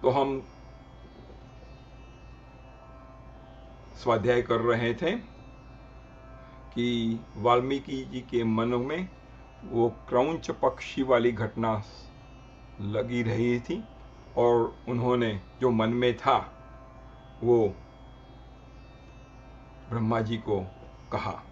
तो हम स्वाध्याय कर रहे थे कि वाल्मीकि जी के मन में वो क्रौंच पक्षी वाली घटना लगी रही थी और उन्होंने जो मन में था वो ब्रह्मा जी को कहा।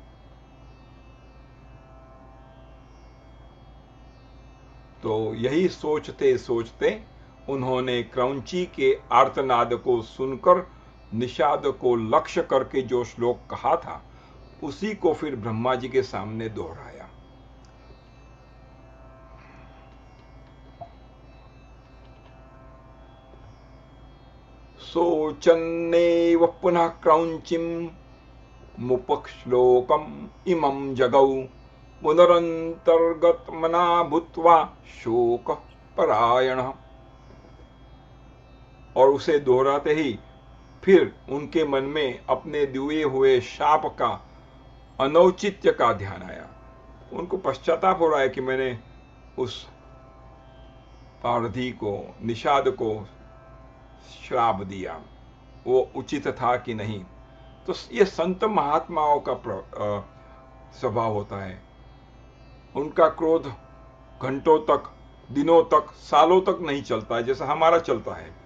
तो यही सोचते सोचते उन्होंने क्रौंची के आर्तनाद को सुनकर निषाद को लक्ष्य करके जो श्लोक कहा था उसी को फिर ब्रह्मा जी के सामने दोहराया। सोचन्नेव पुनः क्रौंचिम मुपश्लोकम इमं जगौ पुनरंतर्गतमना भूत्वा शोक परायण। और उसे दोहराते ही फिर उनके मन में अपने दिए हुए शाप का अनौचित्य का ध्यान आया। उनको पश्चाताप हो रहा है कि मैंने उस पारधी को, निषाद को श्राप दिया, वो उचित था कि नहीं। तो ये संत महात्माओं का स्वभाव होता है। उनका क्रोध घंटों तक, दिनों तक, सालों तक नहीं चलता है जैसा हमारा चलता है।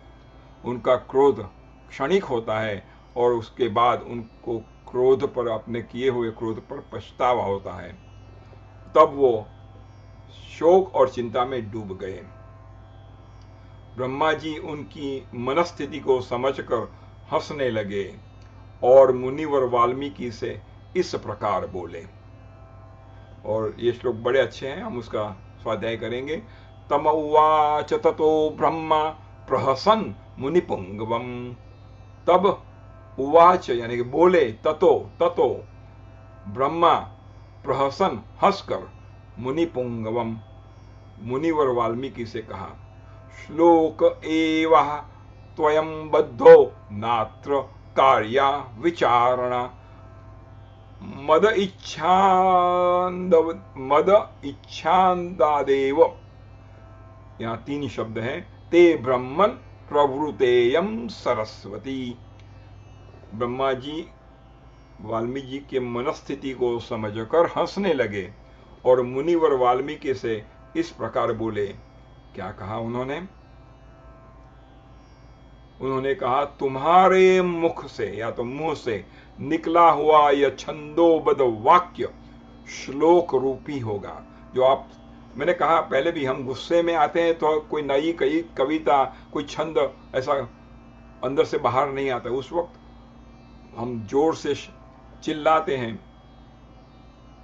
उनका क्रोध क्षणिक होता है और उसके बाद उनको क्रोध पर, अपने किए हुए क्रोध पर पछतावा होता है। तब वो शोक और चिंता में डूब गए। ब्रह्मा जी उनकी मनस्थिति को समझकर हंसने लगे और मुनिवर वाल्मीकि से इस प्रकार बोले। और ये श्लोक बड़े अच्छे हैं, हम उसका स्वाध्याय करेंगे। तम उवाच ततो ब्रह्मा प्रहसन मुनिपुंगवम। तब उवाच यानी कि बोले, ततो ब्रह्मा प्रहसन हंसकर, मुनिपुंगवम मुनिवर वाल्मीकि से कहा, श्लोक एवं त्वयं बद्धो नात्र कार्या विचारणा मद इच्छांदादेव। यहां 3 शब्द हैं। ते ब्रह्मन प्रवृतेयम सरस्वती। ब्रह्मा जी वाल्मीकि जी के मनस्थिति को समझकर हंसने लगे और मुनिवर वाल्मीकि से इस प्रकार बोले। क्या कहा उन्होंने? उन्होंने कहा, तुम्हारे मुख से या तो मुंह से निकला हुआ यह छंदोबद्ध वाक्य श्लोक रूपी होगा। जो आप, मैंने कहा पहले भी, हम गुस्से में आते हैं तो कोई नई कविता, कोई छंद ऐसा अंदर से बाहर नहीं आता। उस वक्त हम जोर से चिल्लाते हैं,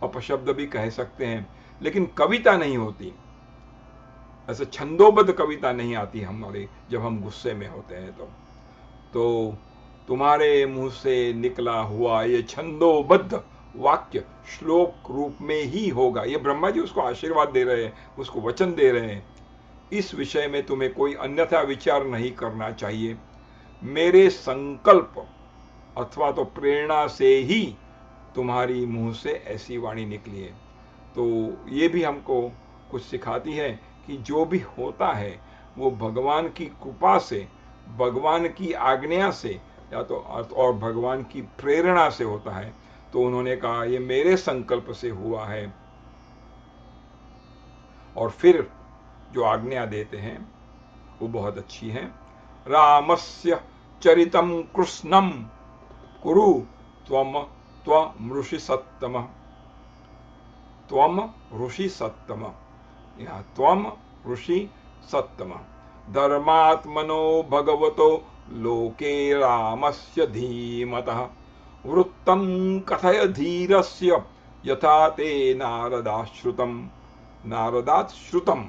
अपशब्द भी कह सकते हैं, लेकिन कविता नहीं होती। ऐसे छंदोबद्ध कविता नहीं आती हमारे जब हम गुस्से में होते हैं। तो तुम्हारे मुंह से निकला हुआ ये छंदोबद्ध वाक्य श्लोक रूप में ही होगा। ये ब्रह्मा जी उसको आशीर्वाद दे रहे हैं, उसको वचन दे रहे हैं। इस विषय में तुम्हें कोई अन्यथा विचार नहीं करना चाहिए। मेरे संकल्प अथवा तो प्रेरणा से ही तुम्हारी मुंह से ऐसी वाणी निकली है। तो ये भी हमको कुछ सिखाती है कि जो भी होता है वो भगवान की कृपा से, भगवान की आज्ञा से या तो और भगवान की प्रेरणा से होता है। तो उन्होंने कहा ये मेरे संकल्प से हुआ है। और फिर जो आज्ञा देते हैं वो बहुत अच्छी है। रामस्य चरितम कृष्णम कुरु त्वम ऋषि सत्तम। त्वम ऋषि सत्तम, यह त्वम ऋषि सत्तम। धर्मात्मनो भगवतो लोके रामस्य धीमतः वृत्तं कथय धीरस्य यथा ते नारदात् श्रुतम।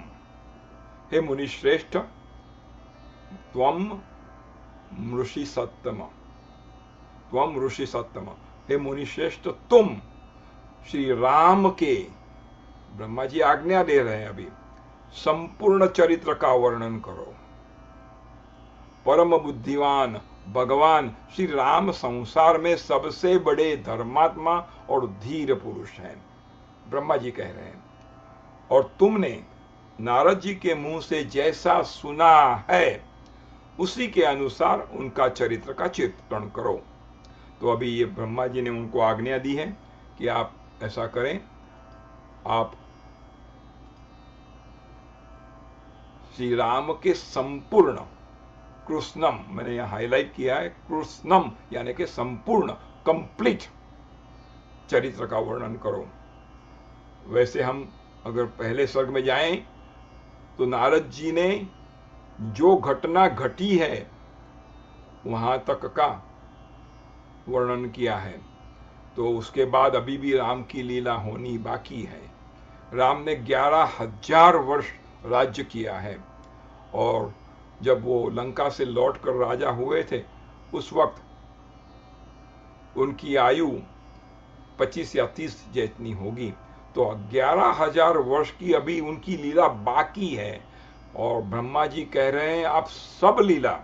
हे मुनिश्रेष्ठ, त्वम ऋषि सत्तम, त्वम ऋषि सत्तम। हे मुनिश्रेष्ठ, तुम श्री राम के, ब्रह्मा जी आज्ञा दे रहे हैं अभी, संपूर्ण चरित्र का वर्णन करो। परम बुद्धिमान भगवान श्री राम संसार में सबसे बड़े धर्मात्मा और धीर पुरुष हैं, ब्रह्मा जी कह रहे हैं। और तुमने नारद जी के मुंह से जैसा सुना है उसी के अनुसार उनका चरित्र का चित्रण करो। तो अभी ये ब्रह्मा जी ने उनको आज्ञा दी है कि आप ऐसा करें, आप श्री राम के संपूर्ण कृष्णम, मैंने यहां हाईलाइट किया है, कृष्णम यानी कि संपूर्ण, कंप्लीट चरित्र का वर्णन करो। वैसे हम अगर पहले सर्ग में जाएं तो नारद जी ने जो घटना घटी है वहां तक का वर्णन किया है। तो उसके बाद अभी भी राम की लीला होनी बाकी है। राम ने 11,000 वर्ष राज्य किया है, और जब वो लंका से लौटकर राजा हुए थे उस वक्त उनकी आयु 25 या 30 जितनी होगी। तो 11,000 वर्ष की अभी उनकी लीला बाकी है, और ब्रह्मा जी कह रहे हैं आप सब लीला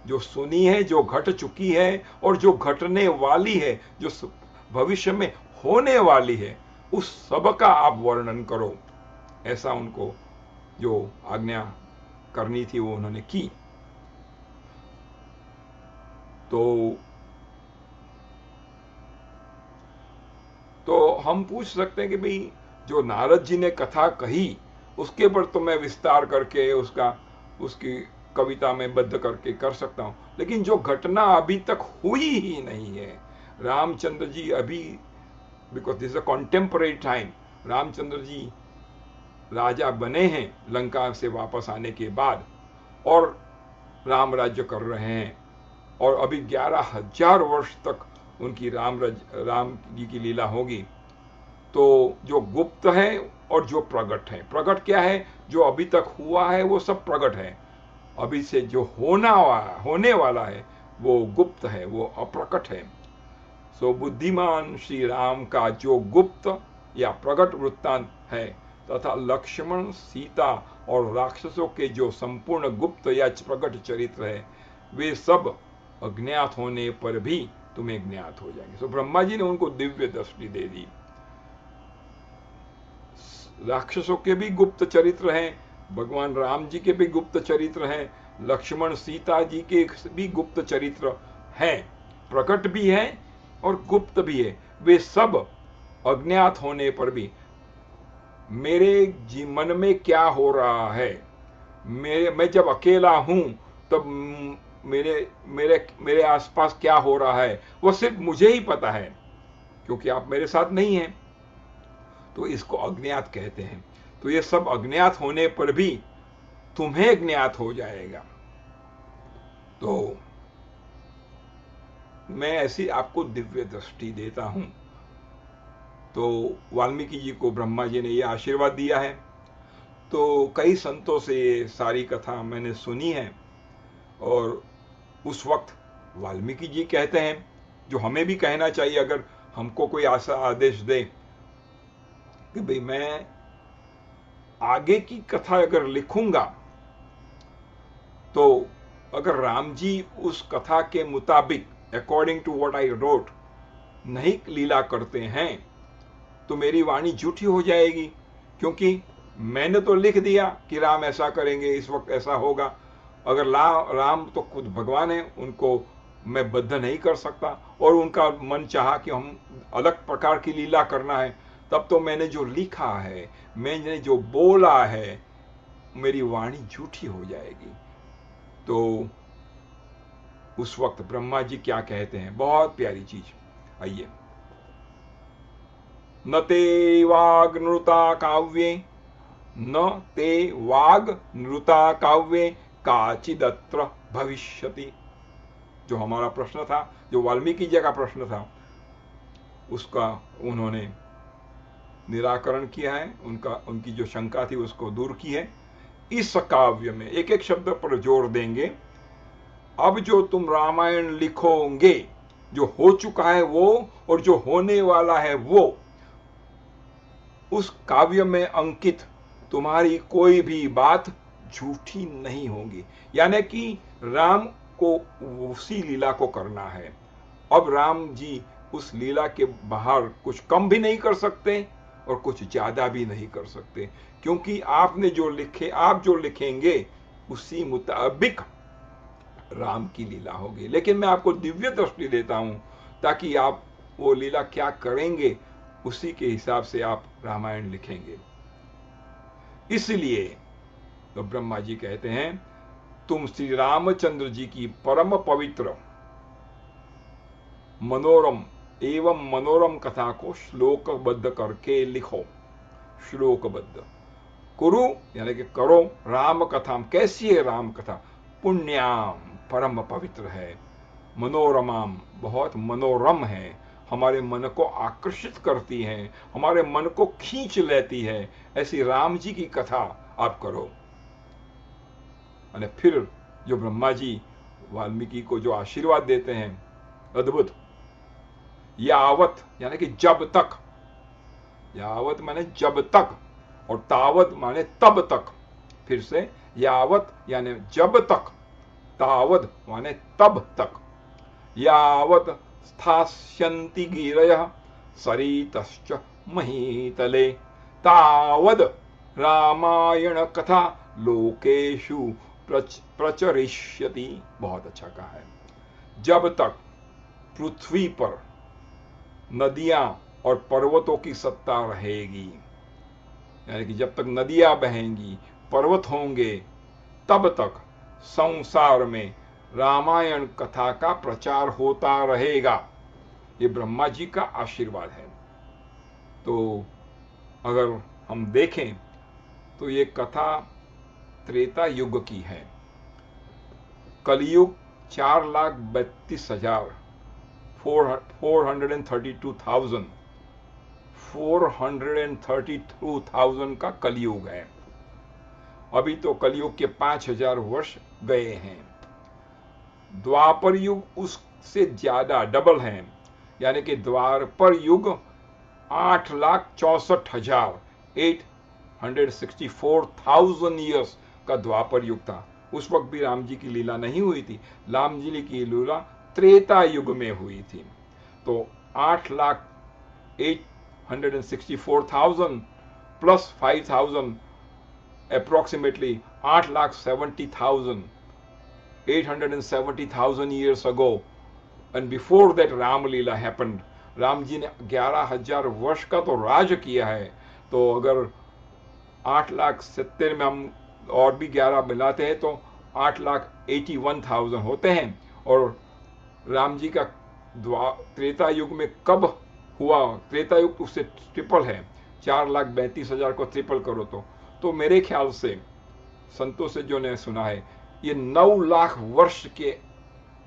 जो सुनी है, जो घट चुकी है और जो घटने वाली है, जो भविष्य में होने वाली है, उस सब का आप वर्णन करो। ऐसा उनको जो आज्ञा करनी थी वो उन्होंने की। तो हम पूछ सकते हैं कि भाई जो नारद जी ने कथा कही उसके पर तो मैं विस्तार करके उसकी कविता में बद्ध करके कर सकता हूं, लेकिन जो घटना अभी तक हुई ही नहीं है, रामचंद्र जी अभी, because this a contemporary time, Ramchandra ji राजा बने हैं लंका से वापस आने के बाद, और राम राज्य कर रहे हैं, और अभी 11,000 वर्ष तक उनकी राम जी की लीला होगी। तो जो गुप्त है और जो प्रगट है, प्रगट क्या है, जो अभी तक हुआ है वो सब प्रगट है, अभी से जो होने वाला है वो गुप्त है, वो अप्रकट है। सो बुद्धिमान श्री राम का जो गुप्त या प्रगट वृत्तांत है, तथा लक्ष्मण, सीता और राक्षसों के जो संपूर्ण गुप्त या प्रगट चरित्र है, वे सब अज्ञात होने पर भी तुम्हें ज्ञात हो जाएंगे। सो ब्रह्मा जी ने उनको दिव्य दृष्टि दे दी। राक्षसों के भी गुप्त चरित्र हैं, भगवान राम जी के भी गुप्त चरित्र हैं, लक्ष्मण सीता जी के भी गुप्त चरित्र हैं, प्रकट भी हैं और गुप्त भी है। वे सब अज्ञात होने पर भी मेरे मन में क्या हो रहा है, मैं जब अकेला हूं तब मेरे मेरे मेरे आसपास क्या हो रहा है वो सिर्फ मुझे ही पता है, क्योंकि आप मेरे साथ नहीं हैं। तो इसको अज्ञात कहते हैं। तो ये सब अज्ञात होने पर भी तुम्हें ज्ञात हो जाएगा। तो मैं ऐसी आपको दिव्य दृष्टि देता हूं। तो वाल्मीकि जी को ब्रह्मा जी ने यह आशीर्वाद दिया है। तो कई संतों से ये सारी कथा मैंने सुनी है, और उस वक्त वाल्मीकि जी कहते हैं, जो हमें भी कहना चाहिए अगर हमको कोई ऐसा आदेश दे कि भाई मैं आगे की कथा अगर लिखूंगा, तो अगर राम जी उस कथा के मुताबिक according to what I wrote नहीं लीला करते हैं तो मेरी वाणी झूठी हो जाएगी, क्योंकि मैंने तो लिख दिया कि राम ऐसा करेंगे, इस वक्त ऐसा होगा। अगर राम तो खुद भगवान है, उनको मैं बद्ध नहीं कर सकता, और उनका मन चाहा कि हम अलग प्रकार की लीला करना है, तब तो मैंने जो लिखा है, मैंने जो बोला है, मेरी वाणी झूठी हो जाएगी। तो उस वक्त ब्रह्मा जी क्या कहते हैं, बहुत प्यारी चीज, आइए। न ते वाग नृता काव्ये, न ते वाग नृता काव्ये काचिदत्र भविष्यति। जो हमारा प्रश्न था, जो वाल्मीकि जी का प्रश्न था, उसका उन्होंने निराकरण किया है, उनकी जो शंका थी उसको दूर की है। इस काव्य में एक एक शब्द पर जोर देंगे। अब जो तुम रामायण लिखोगे, जो हो चुका है वो और जो होने वाला है वो, उस काव्य में अंकित तुम्हारी कोई भी बात झूठी नहीं होगी। यानी कि राम को उसी लीला को करना है। अब राम जी उस लीला के बाहर कुछ कम भी नहीं कर सकते और कुछ ज्यादा भी नहीं कर सकते, क्योंकि आप जो लिखेंगे उसी मुताबिक राम की लीला होगी। लेकिन मैं आपको दिव्य दृष्टि देता हूं ताकि आप वो लीला क्या करेंगे उसी के हिसाब से आप रामायण लिखेंगे। इसलिए तो ब्रह्मा जी कहते हैं तुम श्री रामचंद्र जी की परम पवित्र मनोरम एवं मनोरम कथा को श्लोकबद्ध करके लिखो। श्लोकबद्ध कुरु यानी कि करो राम कथा। कैसी है राम कथा? पुण्याम परम पवित्र है, मनोरमाम बहुत मनोरम है, हमारे मन को आकर्षित करती है, हमारे मन को खींच लेती है, ऐसी राम जी की कथा आप करो। और फिर जो ब्रह्मा जी वाल्मीकि को जो आशीर्वाद देते हैं अद्भुत, यावत यानी कि जब तक, यावत माने जब तक, और तावत माने तब तक। फिर से यावत यानी जब तक, तावत माने तब तक। यावत स्थास्यन्ति गिरयः सरितश्च महीतले तावद रामायण कथा लोकेषु प्रचरिष्यति। बहुत अच्छा कहा है। जब तक पृथ्वी पर नदियां और पर्वतों की सत्ता रहेगी, यानी कि जब तक नदियां बहेंगी, पर्वत होंगे, तब तक संसार में रामायण कथा का प्रचार होता रहेगा। ये ब्रह्मा जी का आशीर्वाद है। तो अगर हम देखें तो ये कथा त्रेता युग की है। कलयुग 4,32,000 432,000 का कलयुग है। अभी तो कलयुग के 5,000 वर्ष गए हैं। द्वापर युग उससे ज्यादा डबल है, यानी कि द्वापर युग 8,64,000 ईयर्स का द्वापर युग था। उस वक्त भी राम जी की लीला नहीं हुई थी। राम जी की लीला त्रेता युग में हुई थी। तो 8,864,000 plus 5,000 approximately 8,70,000 years ago, and before that Ram Leela happened. Ram ji ने 11,000 वर्ष का तो राज किया है। तो अगर 8,70,000 में हम और भी 11 मिलाते हैं तो 8,81,000 होते हैं। और राम जी का त्रेता युग में कब हुआ? त्रेता युग उससे ट्रिपल है। 4,32,000 को ट्रिपल करो तो मेरे ख्याल से संतों से जो ने सुना है, ये 9 लाख वर्ष के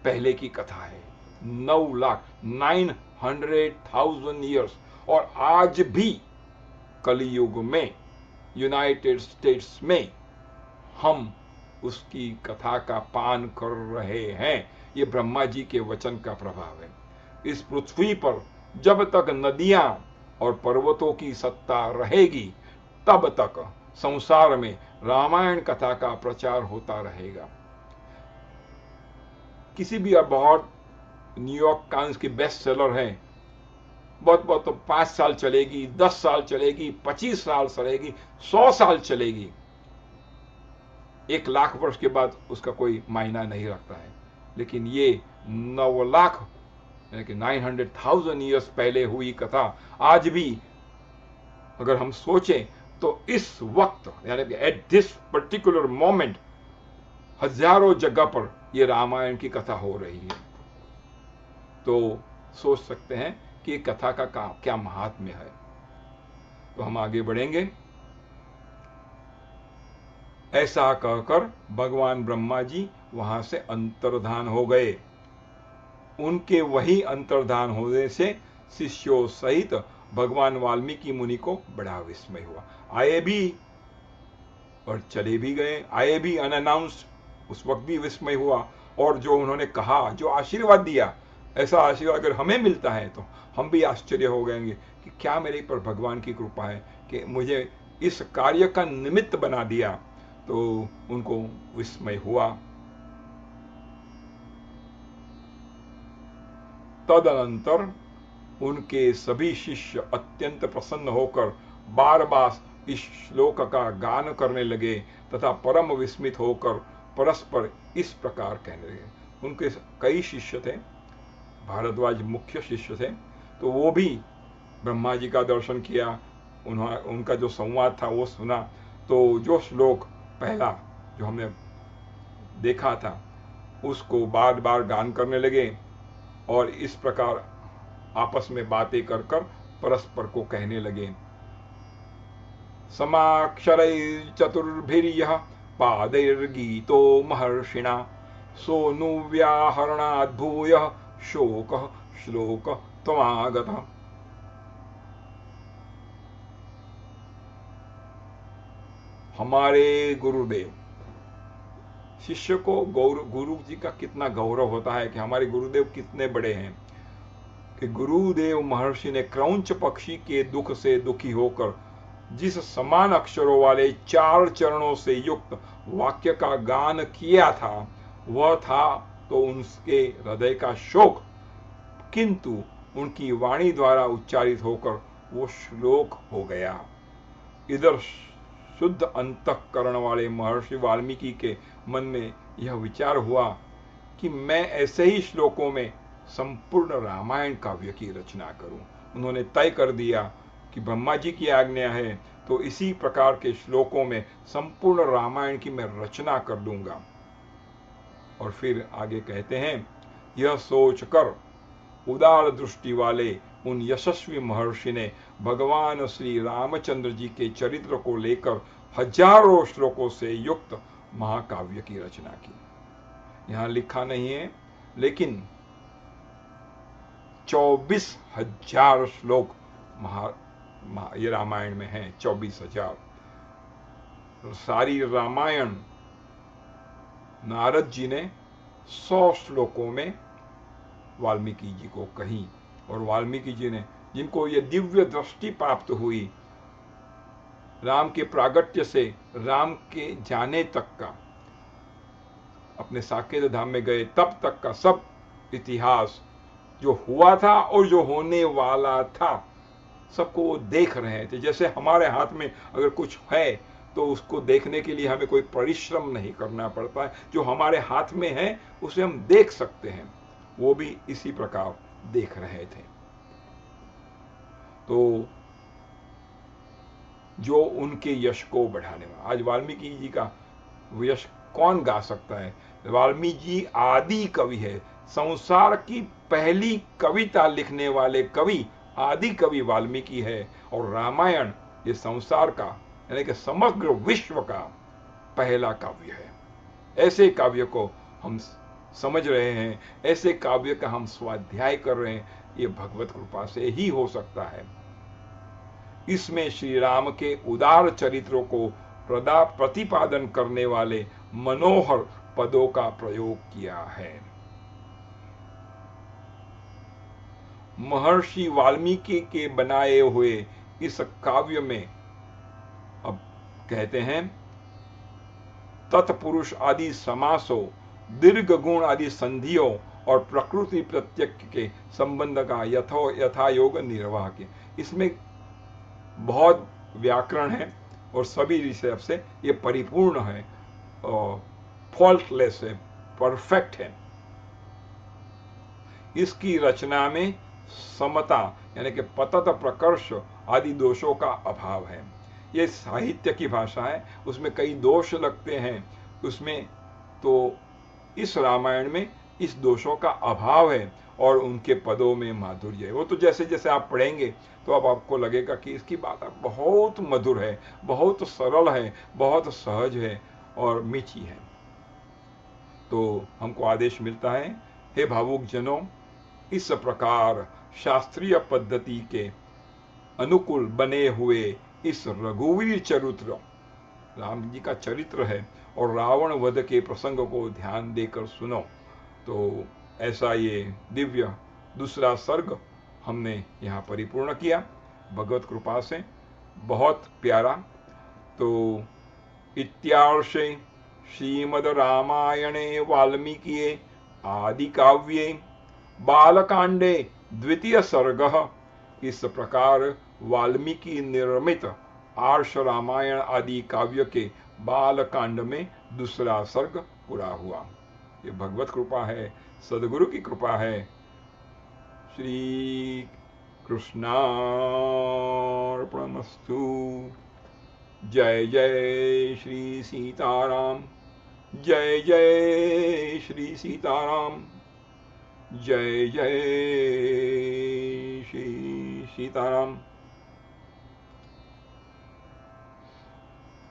पहले की कथा है। 9 लाख 900,000 ईयर्स। और आज भी कलयुग में यूनाइटेड स्टेट्स में हम उसकी कथा का पान कर रहे हैं। ये ब्रह्मा जी के वचन का प्रभाव है। इस पृथ्वी पर जब तक नदियां और पर्वतों की सत्ता रहेगी, तब तक संसार में रामायण कथा का प्रचार होता रहेगा। किसी भी बहुत न्यूयॉर्क टाइम्स की बेस्ट सेलर है, बहुत बहुत तो 5 साल चलेगी, 10 साल चलेगी, 25 साल चलेगी, 100 साल चलेगी। 1 लाख वर्ष के बाद उसका कोई मायना नहीं रखता है। लेकिन ये 9 लाख यानी कि 900,000 ईयर्स पहले हुई कथा आज भी अगर हम सोचें तो इस वक्त यानी कि एट दिस पर्टिकुलर मोमेंट हजारों जगह पर यह रामायण की कथा हो रही है। तो सोच सकते हैं कि कथा का क्या महात्म्य है। तो हम आगे बढ़ेंगे। ऐसा कहकर भगवान ब्रह्मा जी वहां से अंतर्धान हो गए। उनके वही अंतर्धान होने से शिष्यों सहित भगवान वाल्मीकि मुनि को बड़ा विस्मय हुआ। आए भी और चले भी गए, आए भी अनअनाउंस्ड, उस वक्त भी विस्मय हुआ। और जो उन्होंने कहा, जो आशीर्वाद दिया, ऐसा आशीर्वाद अगर हमें मिलता है तो हम भी आश्चर्य हो गएंगे कि क्या मेरे पर भगवान की कृपा है कि मुझे इस कार्य का निमित्त बना दिया। तो उनको विस्मय हुआ। तदनंतर उनके सभी शिष्य अत्यंत प्रसन्न होकर बार बार इस श्लोक का गान करने लगे तथा परम विस्मित होकर परस्पर इस प्रकार कहने लगे। उनके कई शिष्य थे, भारद्वाज मुख्य शिष्य थे, तो वो भी ब्रह्मा जी का दर्शन किया, उनका जो संवाद था वो सुना। तो जो श्लोक पहला जो हमने देखा था उसको बार बार गान करने लगे और इस प्रकार आपस में बातें कर कर परस्पर को कहने लगे। समाक्षरै चतुर्भिर्यः पादैर्गीतो महर्षिणा सोऽनुव्याहरणाद् भूयः शोकः श्लोक त्वमागतः। हमारे गुरुदेव, शिष्य को गुरु जी का कितना गौरव होता है कि हमारे गुरुदेव कितने बड़े हैं, कि गुरुदेव महर्षि ने क्रौंच पक्षी के दुख से दुखी होकर जिस समान अक्षरों वाले 4 चरणों से युक्त वाक्य का गान किया था वह था तो उनके हृदय का शोक, किंतु उनकी वाणी द्वारा उच्चारित होकर वो श्लोक हो गया। इधर शुद्ध अंतःकरण वाले महर्षि वाल्मीकि के मन में यह विचार हुआ कि मैं ऐसे ही श्लोकों में संपूर्ण रामायण काव्य की रचना करूं। उन्होंने तय कर दिया कि ब्रह्मा जी की आज्ञा है तो इसी प्रकार के श्लोकों में संपूर्ण रामायण की मैं रचना कर दूंगा। और फिर आगे कहते हैं, यह सोचकर उदार दृष्टि वाले उन यशस्वी महर्षि ने भगवान श्री रामचंद्र जी के चरित्र को लेकर हजारों श्लोकों से युक्त महाकाव्य की रचना की। यहां लिखा नहीं है, लेकिन 24,000 श्लोक ये रामायण में है। 24,000 सारी रामायण नारद जी ने 100 श्लोकों में वाल्मीकि जी को कही, और वाल्मीकि जी ने जिनको ये दिव्य दृष्टि प्राप्त हुई राम के प्रागट्य से राम के जाने तक का, अपने साकेत धाम में गए तब तक का सब इतिहास जो हुआ था और जो होने वाला था सबको वो देख रहे थे। जैसे हमारे हाथ में अगर कुछ है तो उसको देखने के लिए हमें कोई परिश्रम नहीं करना पड़ता है, जो हमारे हाथ में है उसे हम देख सकते हैं, वो भी इसी प्रकार देख रहे थे। तो जो उनके यश को बढ़ाने वाला, आज वाल्मीकि जी का यश कौन गा सकता है? वाल्मीकि जी आदि कवि है, संसार की पहली कविता लिखने वाले कवि आदि कवि वाल्मीकि है, और रामायण ये संसार का यानी कि समग्र विश्व का पहला काव्य है। ऐसे काव्य को हम समझ रहे हैं, ऐसे काव्य का हम स्वाध्याय कर रहे हैं, ये भगवत कृपा से ही हो सकता है। इसमें श्री राम के उदार चरित्रों को प्रतिपादन करने वाले मनोहर पदों का प्रयोग किया है। महर्षि वाल्मीकि के बनाए हुए इस काव्य में अब कहते हैं, तत्पुरुष आदि समासों, दीर्घ गुण आदि संधियों और प्रकृति प्रत्यक के संबंध का यथा योग निर्वाह के। इसमें बहुत व्याकरण है और सभी हिसाब से ये परिपूर्ण है और फॉल्टलेस है, परफेक्ट है। इसकी रचना में समता यानी कि पतत प्रकर्ष आदि दोषों का अभाव है। ये साहित्य की भाषा है, उसमें कई दोष लगते हैं, उसमें तो इस रामायण में इस दोषों का अभाव है और उनके पदों में माधुर्य है। वो तो जैसे जैसे आप पढ़ेंगे तो अब आपको लगेगा कि इसकी बात बहुत मधुर है, बहुत सरल है, बहुत सहज है और मीठी है। तो हमको आदेश मिलता है, हे भावुक जनों, इस प्रकार शास्त्रीय पद्धति के अनुकूल बने हुए इस रघुवीर चरित्र, राम जी का चरित्र है, और रावण वध के प्रसंग को ध्यान देकर सुनो। तो ऐसा ये दिव्य दूसरा सर्ग हमने यहाँ परिपूर्ण किया भगवत कृपा से, बहुत प्यारा। तो इत्यार्षे श्रीमद् रामायणे वाल्मीकिये आदि काव्ये बालकांडे द्वितीय सर्ग। इस प्रकार वाल्मीकि निर्मित आर्ष रामायण आदि काव्य के बालकांड में दूसरा सर्ग पूरा हुआ। ये भगवत कृपा है, सदगुरु की कृपा है। श्री कृष्णार्पणमस्तु। जय जय श्री सीताराम, जय जय श्री सीताराम, जय जय श्री सीताराम।